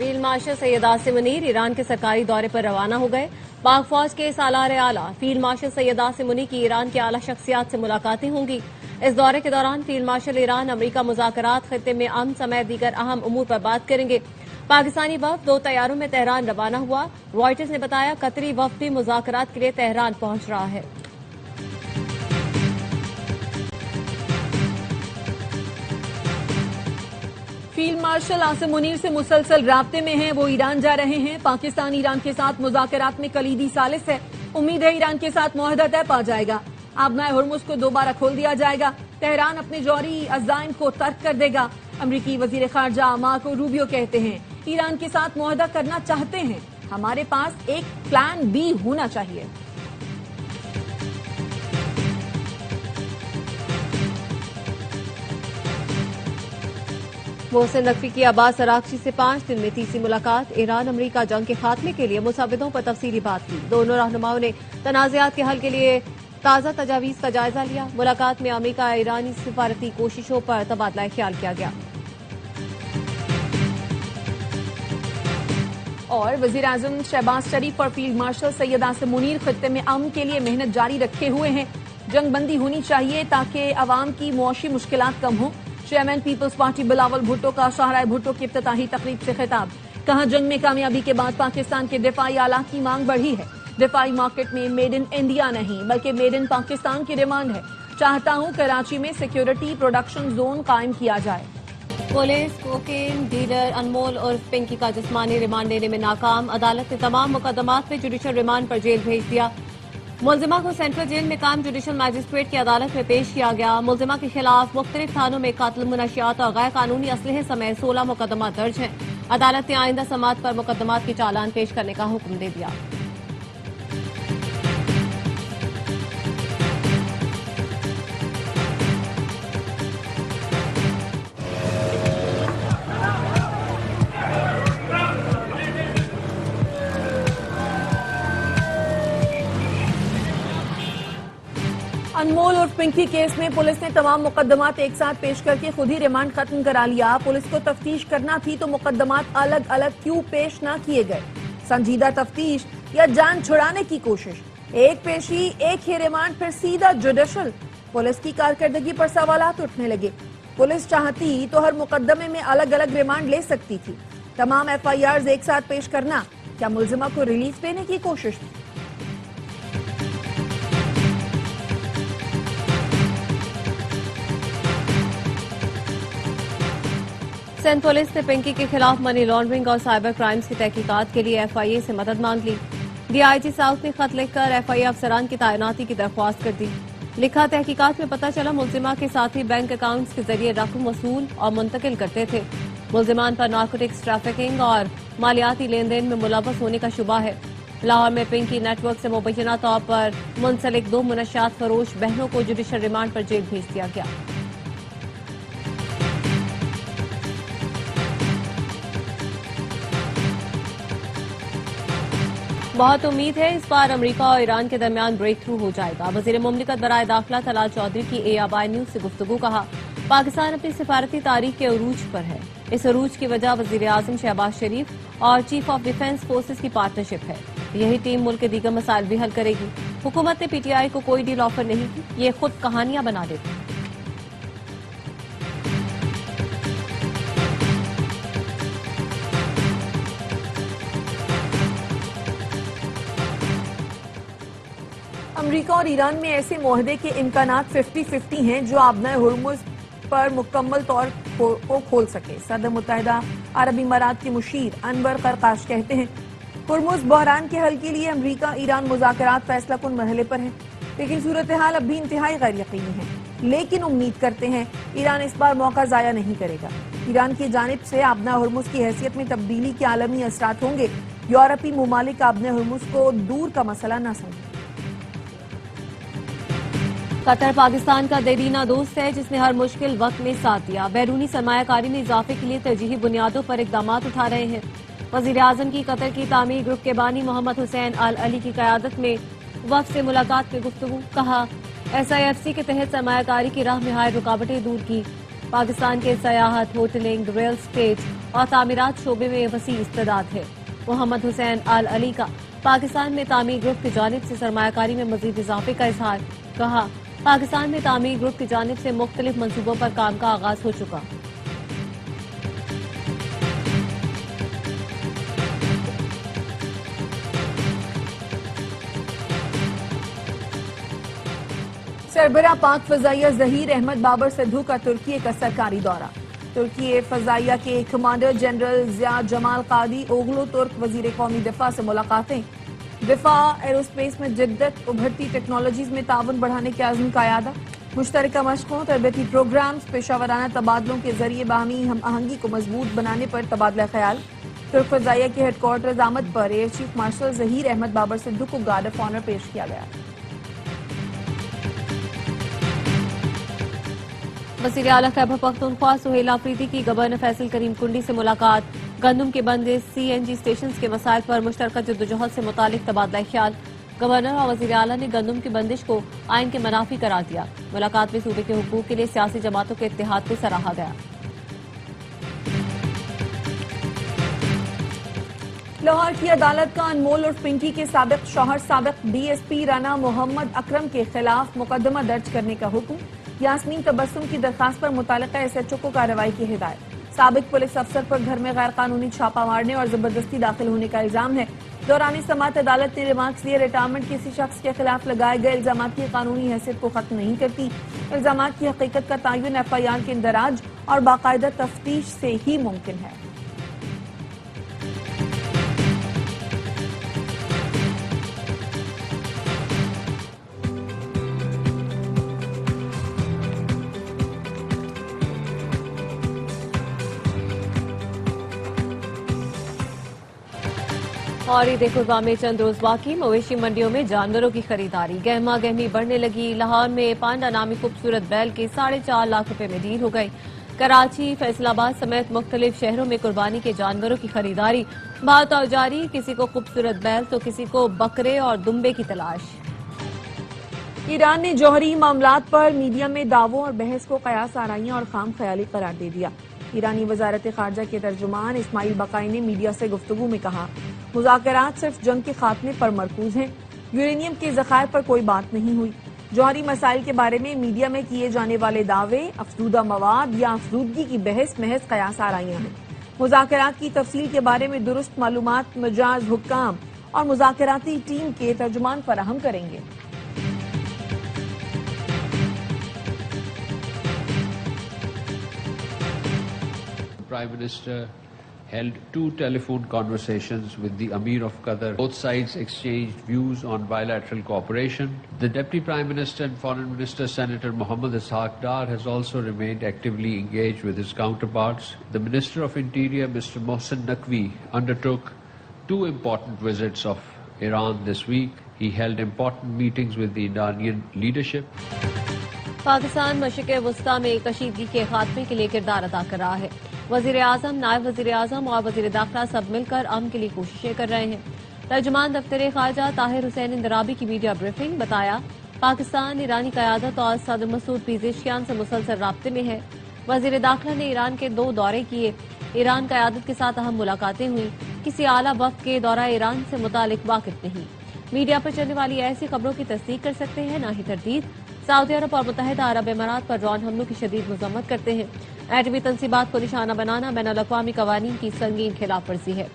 Field marshal Syed Asim Munir Iran के सरकारी दौरे पर रवाना हो गए। पाक फौज के सालार आला फील्ड मार्शल सैयद आसिम मुनीर की ईरान के आला शख्सियात से मुलाकातें होंगी। इस दौरे के दौरान फील्ड मार्शल ईरान अमरीका मुज़ाकरात खित्ते में अमन समेत दीगर अहम उमूर पर बात करेंगे। पाकिस्तानी वफ्द 2 तैयारों में तेहरान रवाना हुआ। रॉयटर्स ने बताया कतरी वफ्द भी मुज़ाकरात के लिए तेहरान पहुंच रहा है। फील्ड मार्शल आसिम मुनीर से मुसलसल राब्ते में हैं। वो ईरान जा रहे हैं। पाकिस्तान ईरान के साथ मुज़ाकरात में कलीदी सालिस है। उम्मीद है ईरान के साथ मुआहदा तय पा जाएगा। आबनाए हुर्मुज को दोबारा खोल दिया जाएगा। तेहरान अपने जौहरी अज़ाइम को तर्क कर देगा। अमरीकी वज़ीर ख़ारजा मार्को रूबियो कहते हैं ईरान के साथ मुआहदा करना चाहते हैं, हमारे पास एक प्लान बी होना चाहिए। मोहसिन नकवी की अब्बास अरागची से 5 दिन में तीसरी मुलाकात। ईरान अमरीका जंग के खात्मे के लिए मुसव्विदों पर तफसीली बात की। दोनों रहनुमाओं ने तनाज़ात के हल के लिए ताज़ा तजावीज़ का जायजा लिया। मुलाकात में अमरीका ईरानी सिफारती कोशिशों पर तबादला ख्याल किया गया। और वज़ीर आज़म शहबाज शरीफ और फील्ड मार्शल सैयद आसिम मुनीर खित्ते में अमन के लिए मेहनत जारी रखे हुए हैं। जंग बंदी होनी चाहिए ताकि अवाम की मुआशी मुश्किलात कम हो। चेयरमैन पीपल्स पार्टी बिलावल भुट्टो का शाहराए भुट्टो की इफ्तिताही तकरीब से खिताब। कहा जंग में कामयाबी के बाद पाकिस्तान के दिफाई आला की मांग बढ़ी है। दिफाई मार्केट में मेड इन इंडिया नहीं बल्कि मेड इन पाकिस्तान की डिमांड है। चाहता हूं कराची में सिक्योरिटी प्रोडक्शन जोन कायम किया जाए। पुलिस कोकेन डीलर अनमोल और पिंकी का जिस्मानी रिमांड लेने में नाकाम। अदालत ने तमाम मुकदमात में जुडिशल रिमांड पर जेल भेज दिया। मुलजिमा को सेंट्रल जेल में काम जुडिशल मैजिस्ट्रेट की अदालत में पेश किया गया। मुलजिमा के खिलाफ मुख्तलिफ थानों में कातिल मुनशियात और गैर कानूनी असलहे समेत 16 मुकदमा दर्ज हैं। अदालत ने आइंदा समात पर मुकदमात के चालान पेश करने का हुक्म दे दिया। अनमोल और पिंकी केस में पुलिस ने तमाम मुकदमात एक साथ पेश करके खुद ही रिमांड खत्म करा लिया। पुलिस को तफ्तीश करना थी तो मुकदमात अलग अलग क्यों पेश ना किए गए? संजीदा तफ्तीश या जान छुड़ाने की कोशिश? एक पेशी एक ही रिमांड फिर सीधा जुडिशल। पुलिस की कारकर्दगी पर सवालात उठने लगे। पुलिस चाहती तो हर मुकदमे में अलग अलग रिमांड ले सकती थी। तमाम FIRs एक साथ पेश करना क्या मुलजिमा को रिलीफ देने की कोशिश थी? सिंध पुलिस ने पिंकी के खिलाफ मनी लॉन्ड्रिंग और साइबर क्राइम्स की तहकीकात के लिए FIA से मदद मांग ली। DIG साउथ ने खत लिखकर FIA अफसरान की तैनाती की दरख्वास्त कर दी। लिखा तहकीकात में पता चला मुलजिमा के साथी बैंक अकाउंट्स के जरिए रकम वसूल और मुंतकिल करते थे। मुलजिमान पर नारकोटिक्स ट्रैफिकिंग और मालियाती लेन देन में मुलव्वस होने का शुबा है। लाहौर में पिंकी नेटवर्क से मुबैना तौर पर मुंसलिक 2 मुनशियात फरोश बहनों को जुडिशल रिमांड पर जेल भेज दिया गया। बहुत उम्मीद है इस बार अमेरिका और ईरान के दरमियान ब्रेक थ्रू हो जाएगा। वजीर मुमलिकत बराए दाखिला तलाल चौधरी की ABI न्यूज से गुफ्तगू। कहा पाकिस्तान अपनी सिफारती तारीख के अरूज पर है। इस अरूज की वजह वजीर आजम शहबाज शरीफ और चीफ ऑफ डिफेंस फोर्सेज की पार्टनरशिप है। यही टीम मुल्क के दीगर मसाइल भी हल करेगी। हुकूमत ने PTI को कोई डील ऑफर नहीं की। ये खुद कहानियां बना देती है। अमरीका और ईरान में ऐसे मुआहदे के इम्कानात 50-50 हैं जो आबनाए हुर्मुज पर मुकम्मल तौर को खोल सके। सदर मुत्तहिदा अरब इमारात के मुशीर अनवर करकाश कहते हैं हुर्मुज बहरान के हल के लिए अमरीका ईरान मुज़ाकरात फैसला कुन मरहले पर है, लेकिन सूरत हाल अब भी इंतहाई गैर यकीनी है। लेकिन उम्मीद करते हैं ईरान इस बार मौका जाया नहीं करेगा। ईरान की जानिब से आबना हुर्मुज की हैसियत में तब्दीली के आलमी असरात होंगे। यूरोपीय मुमालिक आबना हुर्मुज को दूर का मसला न समझें। कतर पाकिस्तान का देरीना दोस्त है जिसने हर मुश्किल वक्त में साथ दिया। बैरूनी सरमायाकारी में इजाफे के लिए तरजीही बुनियादों पर इकदाम उठा रहे हैं। वजीर आजम की कतर की तामीर ग्रुप के बानी मोहम्मद हुसैन अल अली की क़यादत में वफ़द से मुलाकात में गुफ्तगू। कहा SIFC के तहत सरमायाकारी की राह में हाय रुकावटें दूर की। पाकिस्तान के सयाहत, होटलिंग, रियल स्टेट और तामीरात शोबे में वसी इस्तेदाद है। मोहम्मद हुसैन अल अली का पाकिस्तान में तामीर ग्रुप की जानिब से सरमायाकारी में मजीद इजाफे का इजहार। कहा, पाकिस्तान में तामीर ग्रुप की जानिब से मुख्तलिफ मंसूबों पर काम का आगाज हो चुका। सरबराह पाक फजाइया जहीर अहमद बाबर सिद्धू का तुर्की का सरकारी दौरा। तुर्की फजाइया के कमांडर जनरल जिया जमाल कादी ओगलो तुर्क वजीर कौमी दिफा से मुलाकातें। दिफा एरोस्पेस में जिद्दत, उभरती टेक्नोलॉजीज में ताउन बढ़ाने के आज़म का यादा। मुश्तरका मशकों, तरबती प्रोग्राम्स, पेशावराना तबादलों के जरिए बाहमी हम आहंगी को मजबूत बनाने पर तबादला ख्याल। तुर्क फजाइया के हेडक्वार्टर आमद पर air chief marshal Zaheer Ahmed Babar Sidhu को गार्ड ऑफ ऑनर पेश किया गया। वज़ीर आला खैबर पख्तूनख्वा सुहेल आफरीदी की गवर्नर फैसल करीम कुंडी से मुलाकात। गंदम के बंदिश, CNG स्टेशन के मसाइल पर मुश्तरका जद्दोजहद से मुतालिक तबादला ख्याल। गवर्नर और वज़ीर आला ने गंदम की बंदिश को आइन के मनाफी करार दिया। मुलाकात में सूबे के हुकूक के लिए सियासी जमातों के इत्तेहाद को सराहा गया। लाहौर की अदालत का अनमोल और पिंकी के साबिक शौहर साबिक DSP राना मोहम्मद अकरम के खिलाफ मुकदमा दर्ज करने का हुक्म। यास्मीन तबस्सुम की दरखास्त पर मुतालिका SHO को कार्रवाई की हिदायत। साबिक पुलिस अफसर पर घर में गैर कानूनी छापा मारने और जबरदस्ती दाखिल होने का इल्जाम है। दौरान समाअत अदालत ने रिमार्क्स दिए, रिटायरमेंट किसी शख्स के खिलाफ लगाए गए इल्जाम की कानूनी हैसियत को खत्म नहीं करती। इल्जाम की हकीकत का तयन FIR के इंदराज और बाकायदा तफ्तीश से ही मुमकिन है। और ईद खुर्बा में चंद रोज बाकी, मवेशी मंडियों में जानवरों की खरीदारी गहमा गहमी बढ़ने लगी। लाहौर में पांडा नामी खूबसूरत बैल के 4.5 लाख रुपए में डील हो गई। कराची, फैसलाबाद समेत मुख्तलिफ शहरों में कुर्बानी के जानवरों की खरीदारी भाव जारी। किसी को खूबसूरत बैल तो किसी को बकरे और दुम्बे की तलाश। ईरान ने जौहरी मामलात पर मीडिया में दावों और बहस को कयास आराइयां और खाम ख्याली करार दे दिया। ईरानी वजारत खारजा के तर्जुमान इस्माइल बकाई ने मीडिया से गुफ्तगू में कहा, मुज़ाकरात सिर्फ जंग के खात्मे पर मरकूज हैं, यूरेनियम के ज़खायर पर कोई बात नहीं हुई। जौहरी मसाइल के बारे में मीडिया में किए जाने वाले दावे अफजूदा मवाद या अफजूदगी की बहस महज कयास आराइयां हैं। मुज़ाकरात की तफसील के बारे में दुरुस्त मालूमात मजाज हुक्काम और मुज़ाकराती टीम के तर्जुमान फराहम करेंगे। Prime Minister held 2 telephone conversations with the Amir of Qatar. Both sides exchanged views on bilateral cooperation. The Deputy Prime Minister and Foreign Minister Senator Mohammad Ishaq Dar has also remained actively engaged with his counterparts. The Minister of Interior, Mr. Mohsen Naqvi, undertook 2 important visits of Iran this week. He held important meetings with the Iranian leadership. Pakistan मशरिक़ वस्ता में कशीदगी के खात्मे के लिए किरदार अदा कर रहा है। वज़ीर आज़म, नायब वज़ीर आज़म और वज़ीर दाखिला सब मिलकर अमन के लिए कोशिशें कर रहे हैं। तर्जुमान दफ्तर खारजा ताहिर हुसैन इंदराबी की मीडिया ब्रीफिंग बताया, पाकिस्तान ईरानी क़यादत और सदर मसूद पेज़ेशकियान से मुसलसल राब्ते में है। वज़ीर दाखिला ने ईरान के 2 दौरे किए। ईरान क़यादत के साथ अहम मुलाकातें हुई। किसी आला वफ़द के दौरा ईरान से मुतालिक वाकिफ नहीं। मीडिया पर चलने वाली ऐसी खबरों की तस्दीक कर सकते हैं, न ही तरदीद। सऊदी अरब और मुत्तहिदा अरब इमारात पर ड्रोन हमलों की शदीद मज़म्मत करते हैं। एटमी तनसीबात को निशाना बनाना बैनुल-अक़वामी क़वानीन की संगीन खिलाफ वर्जी है।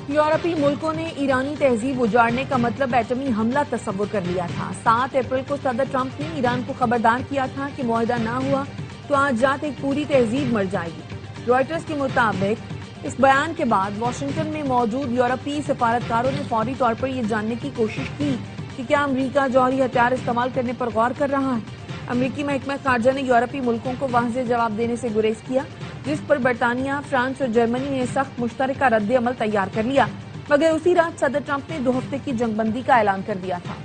यूरोपीय मुल्कों ने ईरानी तहजीब उजाड़ने का मतलब एटमी हमला तस्वुर कर लिया था। 7 अप्रैल को सदर ट्रंप ने ईरान को खबरदार किया था कि मुआहदा ना हुआ तो आज रात एक पूरी तहजीब मर जाएगी। रॉयटर्स के मुताबिक इस बयान के बाद वाशिंगटन में मौजूद यूरोपीय सफारतकारों ने फौरी तौर पर यह जानने की कोशिश की कि क्या अमरीका जौहरी हथियार इस्तेमाल करने पर गौर कर रहा है। अमरीकी महकमा खारजा ने यूरोपीय मुल्कों को वाज़ेह जवाब देने से गुरेज किया, जिस पर बरतानिया, फ्रांस और जर्मनी ने सख्त मुश्तरका रद्द अमल तैयार कर लिया। मगर उसी रात सदर ट्रंप ने 2 हफ्ते की जंगबंदी का ऐलान कर दिया था।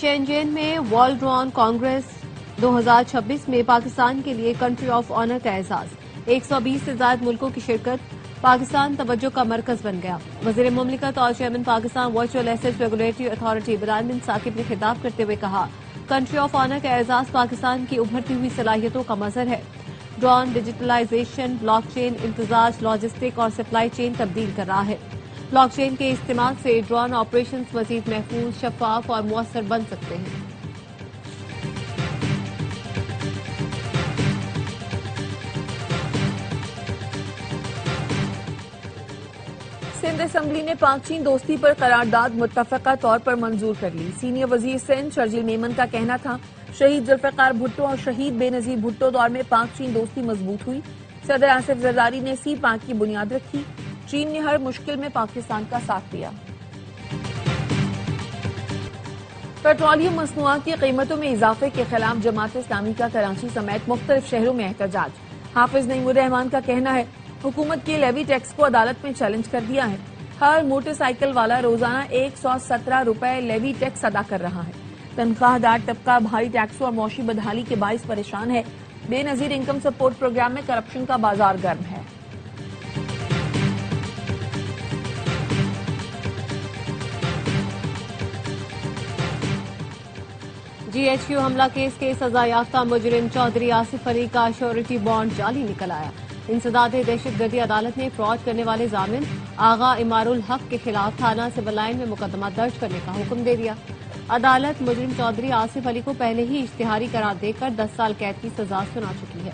शेनजेन में वर्ल्ड ड्रोन कांग्रेस 2026 में पाकिस्तान के लिए कंट्री ऑफ ऑनर का एहसास। 120 से ज्यादा मुल्कों की शिरकत, पाकिस्तान तवज्जो का मरकज बन गया। वजीर मुमलिकत और chairman Pakistan virtual assets regulatory authority Ibrahim bin Saqib ने खिताब करते हुए कहा, कंट्री ऑफ ऑनर का एहसास पाकिस्तान की उभरती हुई सलाहियतों का मजहर है। ड्रोन डिजिटलाइजेशन, ब्लॉकचेन, इम्तिजाज, लॉजिस्टिक और सप्लाई चेन तब्दील कर रहा है। ब्लॉकचेन के इस्तेमाल से ड्रोन ऑपरेशंस मजीद महफूज, शफाफ और मुअस्सर बन सकते हैं। सिंध असेंबली ने पाक चीन दोस्ती पर करारदाद मुत्तफका तौर पर मंजूर कर ली। सीनियर वजीर सिंध शर्जील मेमन का कहना था, शहीद जुल्फिकार भुट्टो और शहीद बेनजीर भुट्टो दौर में पाक चीन दोस्ती मजबूत हुई। सदर आसिफ जरदारी ने सी पाक की बुनियाद रखी। चीन ने हर मुश्किल में पाकिस्तान का साथ दिया। पेट्रोलियम मसनूआत की कीमतों में इजाफे के खिलाफ जमात इस्लामी का कराची समेत मुख्तलिफ शहरों में एहतजाज। हाफिज नईमुर रहमान का कहना है, हुकूमत के लेवी टैक्स को अदालत में चैलेंज कर दिया है। हर मोटरसाइकिल वाला रोजाना 117 रुपए लेवी टैक्स अदा कर रहा है। तनख्वाहदार तबका भारी टैक्सों और मौशी बदहाली के बाइस परेशान है। बेनजीर इनकम सपोर्ट प्रोग्राम में करप्शन का बाजार गर्म है। GHQ हमला केस के सजा याफ्ता मुजरिम चौधरी आसिफ अली का श्योरिटी बॉन्ड जाली निकल आया। इंसदादे दहशतगर्दी अदालत ने फ्रॉड करने वाले जामिन आगा इमारुल हक के खिलाफ थाना सिविल लाइन में मुकदमा दर्ज करने का हुक्म दे दिया। अदालत मुजरिम चौधरी आसिफ अली को पहले ही इश्तिहारी करार देकर 10 साल कैद की सजा सुना चुकी है।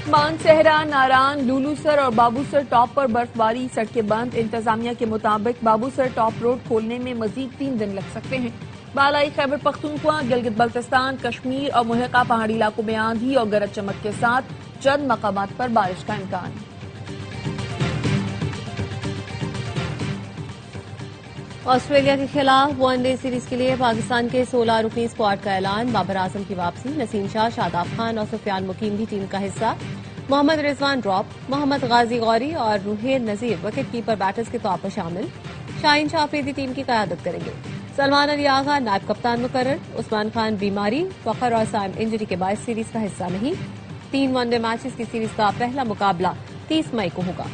मानसहरा, नारान, लुलूसर और बाबूसर टॉप पर बर्फबारी, सड़कें बंद। इंतजामिया के मुताबिक बाबूसर टॉप रोड खोलने में मजीद 3 दिन लग सकते हैं। बालाई खैबर पख्तूनख्वा, गिलगित बल्तिस्तान, कश्मीर और मुल्का पहाड़ी इलाकों में आंधी और गरज चमक के साथ चंद मकामात पर बारिश का इम्कान। ऑस्ट्रेलिया के खिलाफ वनडे सीरीज के लिए पाकिस्तान के 16 रुकनी स्क्वाड का ऐलान। बाबर आजम की वापसी, नसीम शाह, शादाब खान और सुफियान मुकीम भी टीम का हिस्सा। मोहम्मद रिजवान ड्रॉप, मोहम्मद गाजी गौरी और रुहेल नजीर विकेट कीपर बैटर्स के तौर पर शामिल। शाहीन शाह अफरीदी टीम की क़यादत करेंगे। सलमान अली आगा नायब कप्तान मुकर्रर। उस्मान खान बीमारी, फखर और साइम इंजरी के बायस सीरीज का हिस्सा नहीं। 3 वनडे मैचेस की सीरीज का पहला मुकाबला 30 मई को होगा।